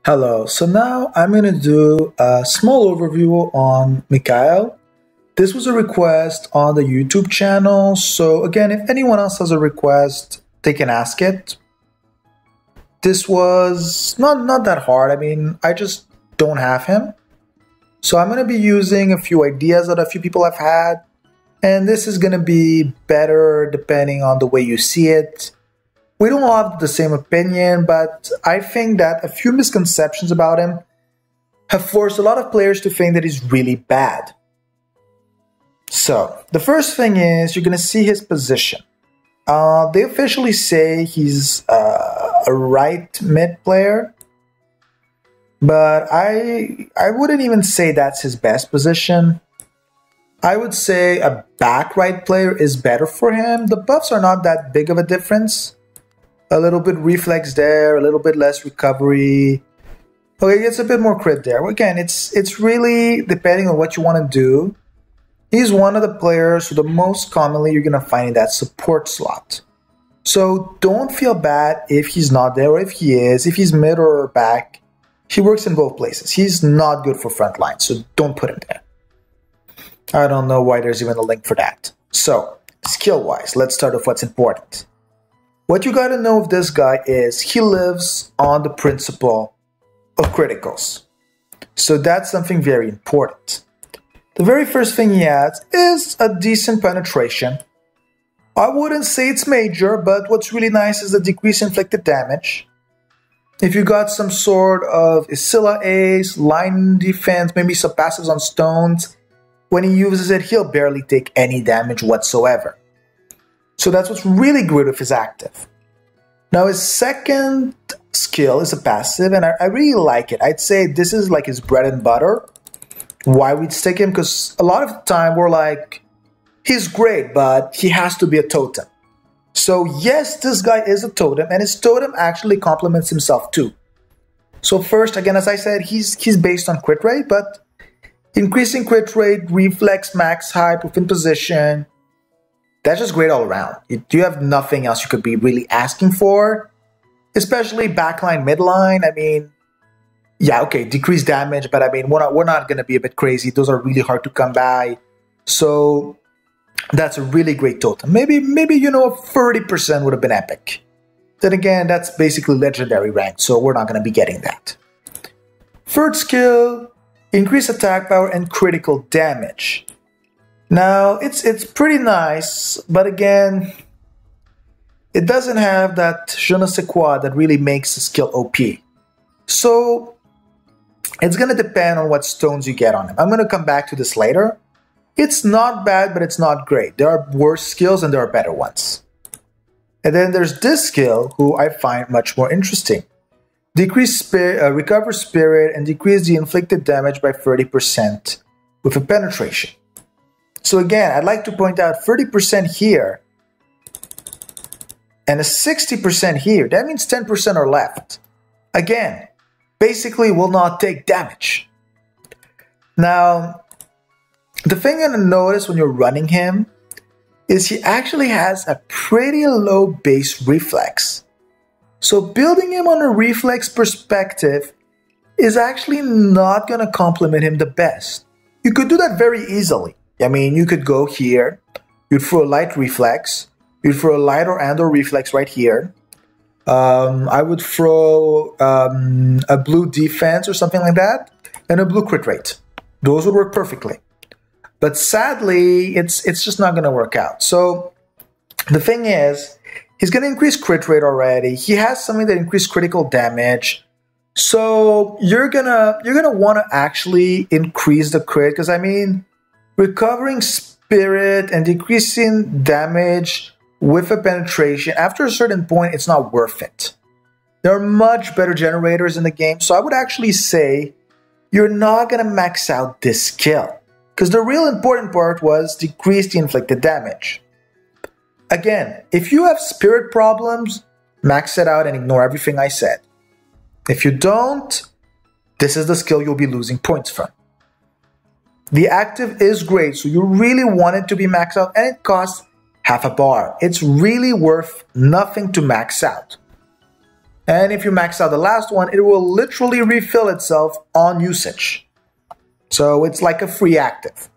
Hello, so now I'm going to do a small overview on Mikael. This was a request on the YouTube channel, so again, if anyone else has a request, they can ask it. This was not that hard. I mean, I just don't have him. So I'm going to be using a few ideas that a few people have had, and this is going to be better depending on the way you see it. We don't all have the same opinion, but I think that a few misconceptions about him have forced a lot of players to think that he's really bad. So, the first thing is you're going to see his position. They officially say he's a right mid player, but I wouldn't even say that's his best position. I would say a back right player is better for him. The buffs are not that big of a difference. A little bit reflex there, a little bit less recovery. Okay, it's a bit more crit there. Again, it's really depending on what you want to do. He's one of the players who the most commonly you're going to find in that support slot. So don't feel bad if he's not there or if he is. If he's mid or back, he works in both places. He's not good for front line, so don't put him there. I don't know why there's even a link for that. So, skill-wise, let's start with what's important. What you gotta know of this guy is he lives on the principle of criticals. So that's something very important. The very first thing he has is a decent penetration. I wouldn't say it's major, but what's really nice is the decrease inflicted damage. If you got some sort of Isilla Ace, line defense, maybe some passives on stones, when he uses it, he'll barely take any damage whatsoever. So that's what's really good with his active. Now his second skill is a passive, and I really like it. I'd say this is like his bread and butter. Why we'd stick him? Because a lot of the time we're like, he's great, but he has to be a totem. So yes, this guy is a totem, and his totem actually complements himself too. So first, again, as I said, he's based on crit rate, but increasing crit rate, reflex, max height, within position, that's just great all around. You have nothing else you could be really asking for, especially backline, midline. I mean, yeah, okay, decreased damage, but I mean, we're not going to be a bit crazy. Those are really hard to come by. So that's a really great totem. Maybe you know, 30% would have been epic. Then again, that's basically legendary rank, so we're not going to be getting that. Third skill, increase attack power and critical damage. Now, it's pretty nice, but again, it doesn't have that je ne sais quoi that really makes the skill OP. So, it's going to depend on what stones you get on him. I'm going to come back to this later. It's not bad, but it's not great. There are worse skills and there are better ones. And then there's this skill, who I find much more interesting. Decrease recover spirit and decrease the inflicted damage by 30% with a penetration. So again, I'd like to point out 30% here and a 60% here. That means 10% are left. Again, basically will not take damage. Now, the thing you're going to notice when you're running him is he actually has a pretty low base reflex. So building him on a reflex perspective is actually not going to complement him the best. You could do that very easily. I mean, you could go here, you'd throw a light reflex, you'd throw a light or reflex right here. I would throw a blue defense or something like that, and a blue crit rate. Those would work perfectly. But sadly, it's just not going to work out. So the thing is, he's going to increase crit rate already. He has something that increases critical damage. So you're gonna want to actually increase the crit, because I mean, recovering spirit and decreasing damage with a penetration, after a certain point, it's not worth it. There are much better generators in the game, so I would actually say you're not going to max out this skill, because the real important part was decrease the inflicted damage. Again, if you have spirit problems, max it out and ignore everything I said. If you don't, this is the skill you'll be losing points from. The active is great, so you really want it to be maxed out, and it costs half a bar. It's really worth nothing to max out. And if you max out the last one, it will literally refill itself on usage. So it's like a free active.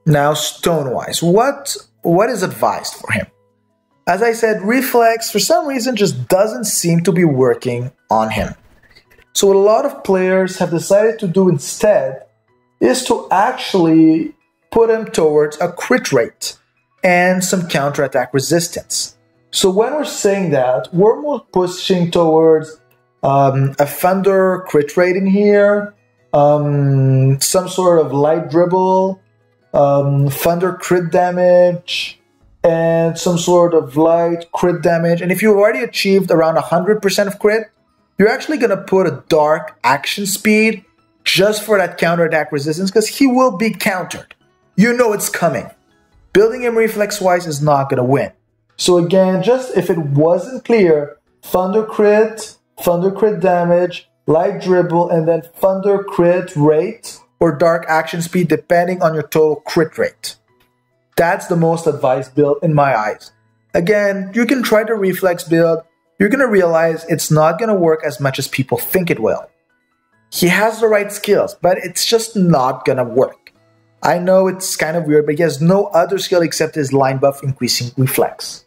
Now, stone-wise, what is advised for him? As I said, reflex, for some reason, just doesn't seem to be working on him. So what a lot of players have decided to do instead is to actually put him towards a crit rate and some counterattack resistance. So when we're saying that, we're more pushing towards a thunder crit rating here, some sort of light dribble, thunder crit damage, and some sort of light crit damage. And if you've already achieved around 100% of crit, you're actually going to put a dark action speed just for that counterattack resistance, because he will be countered. You know it's coming. Building him reflex-wise is not going to win. So again, just if it wasn't clear, thunder crit damage, light dribble, and then thunder crit rate or dark action speed depending on your total crit rate. That's the most advised build in my eyes. Again, you can try the reflex build. You're going to realize it's not going to work as much as people think it will. He has the right skills, but it's just not going to work. I know it's kind of weird, but he has no other skill except his line buff increasing reflex.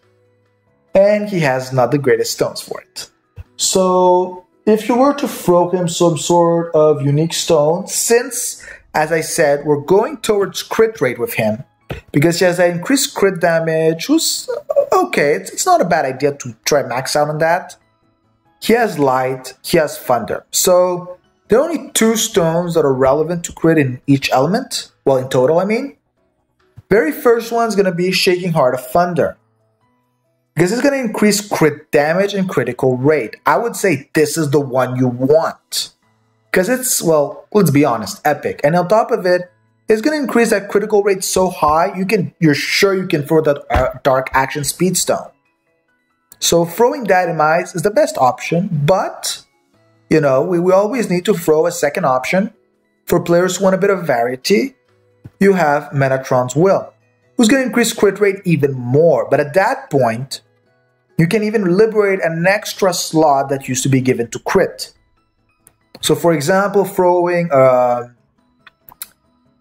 And he has not the greatest stones for it. So if you were to throw him some sort of unique stone, since, as I said, we're going towards crit rate with him, because he has that increased crit damage, who's okay, it's not a bad idea to try max out on that. He has light, he has thunder. So there are only 2 stones that are relevant to crit in each element. Well, in total, I mean. Very first one is going to be Shaking Heart of Thunder, because it's going to increase crit damage and critical rate. I would say this is the one you want, because it's, well, let's be honest, epic. And on top of it, it's going to increase that critical rate so high, you're sure you can throw that dark action speed stone. So throwing that in my eyes is the best option, but, you know, we always need to throw a second option. For players who want a bit of variety, you have Metatron's Will, who's going to increase crit rate even more. But at that point, you can even liberate an extra slot that used to be given to crit. So for example, throwing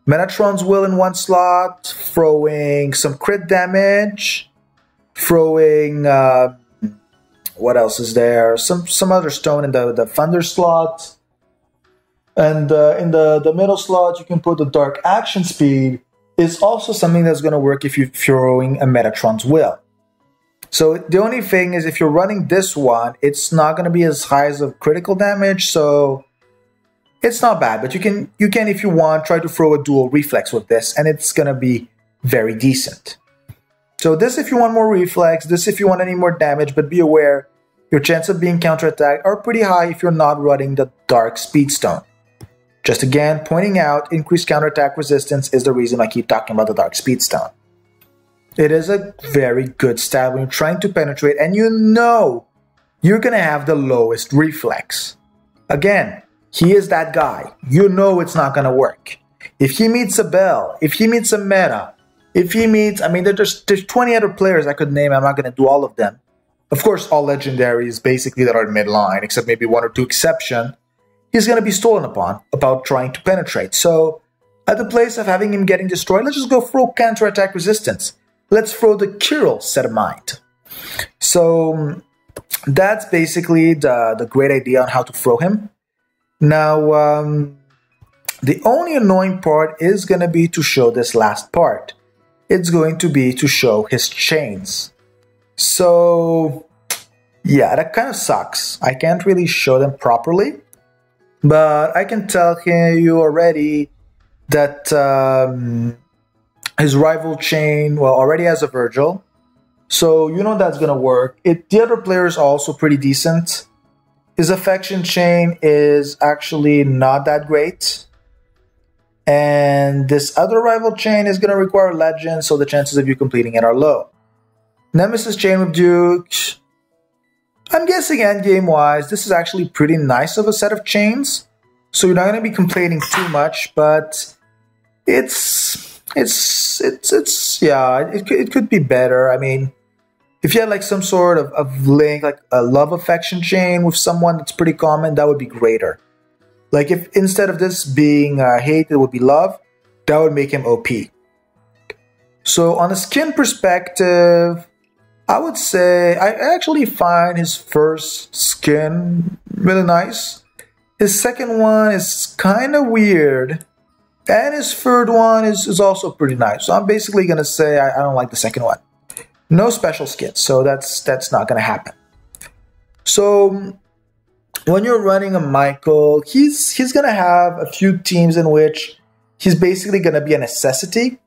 Metatron's Will in one slot, throwing some crit damage, throwing, what else is there? Some other stone in the thunder slot. And in the middle slot, you can put the dark action speed. Is also something that's going to work if you're throwing a Metatron's Will. So the only thing is, if you're running this one, it's not going to be as high as of critical damage, so it's not bad. But you can, if you want, try to throw a dual reflex with this, and it's going to be very decent. So this if you want more reflex, this if you want any more damage, but be aware, your chance of being counterattacked are pretty high if you're not running the Dark Speed Stone. Just again, pointing out, increased counterattack resistance is the reason I keep talking about the Dark Speed Stone. It is a very good stat when you're trying to penetrate and you know you're going to have the lowest reflex. Again, he is that guy. You know it's not going to work. If he meets a Bell, if he meets a Meta, if he meets, I mean, there's 20 other players I could name. I'm not going to do all of them. Of course, all legendaries basically that are midline, except maybe 1 or 2 exceptions. He's going to be stolen upon about trying to penetrate. So at the place of having him getting destroyed, let's just go throw counterattack resistance. Let's throw the Kirill set of mind. So that's basically the great idea on how to throw him. Now, the only annoying part is going to be to show this last part. It's going to be to show his chains. So yeah, that kind of sucks. I can't really show them properly. But I can tell you already that his rival chain, well, already has a Virgil. So you know that's going to work. The other player is also pretty decent. His affection chain is actually not that great. And this other rival chain is going to require legend, so the chances of you completing it are low. Nemesis chain with Duke. I'm guessing endgame-wise, this is actually pretty nice of a set of chains. So you're not going to be complaining too much, but it could be better. I mean, If you had like some sort of link, like a love affection chain with someone that's pretty common, that would be greater. Like if instead of this being hate, it would be love, that would make him OP. So on a skin perspective, I would say I actually find his first skin really nice. His second one is kind of weird. And his third one is also pretty nice. So I'm basically going to say I don't like the second one. No special skins, so that's not going to happen. So when you're running a Mikael, he's going to have a few teams in which he's basically going to be a necessity.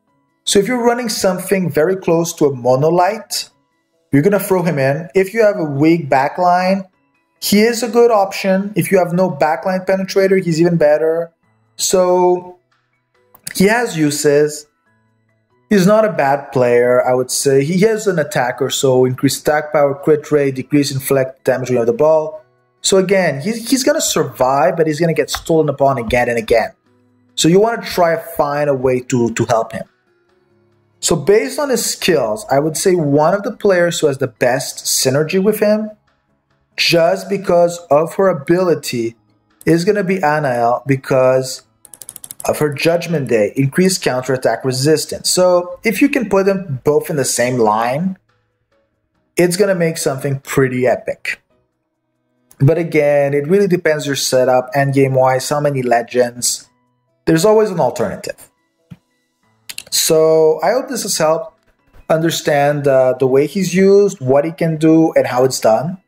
So if you're running something very close to a monolith, you're going to throw him in. If you have a weak backline, he is a good option. If you have no backline penetrator, he's even better. So he has uses. He's not a bad player, I would say. He is an attacker, so increased attack power, crit rate, decrease inflict damage of the ball. So again, he's going to survive, but he's going to get stolen upon again and again. So you want to try to find a way to help him. So based on his skills, I would say one of the players who has the best synergy with him, just because of her ability, is going to be Anael, because of her Judgment Day, increased counterattack resistance. So if you can put them both in the same line, it's going to make something pretty epic. But again, it really depends your setup, endgame-wise, how many legends. There's always an alternative. So I hope this has helped understand the way he's used, what he can do, and how it's done.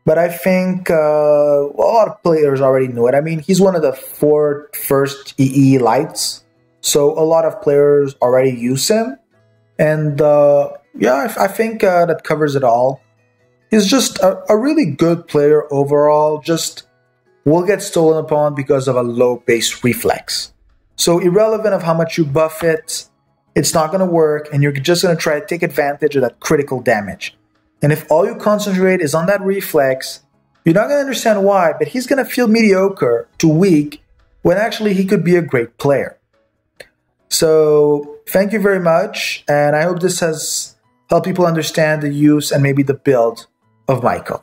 But I think a lot of players already knew it. I mean, he's one of the 4 first EE lights. So a lot of players already use him. And yeah, I think that covers it all. He's just a really good player overall. Just will get stolen upon because of a low base reflex. So irrelevant of how much you buff it, it's not going to work. And you're just going to try to take advantage of that critical damage. And if all you concentrate is on that reflex, you're not going to understand why, but he's going to feel mediocre to weak when actually he could be a great player. So thank you very much, and I hope this has helped people understand the use and maybe the build of Mikael.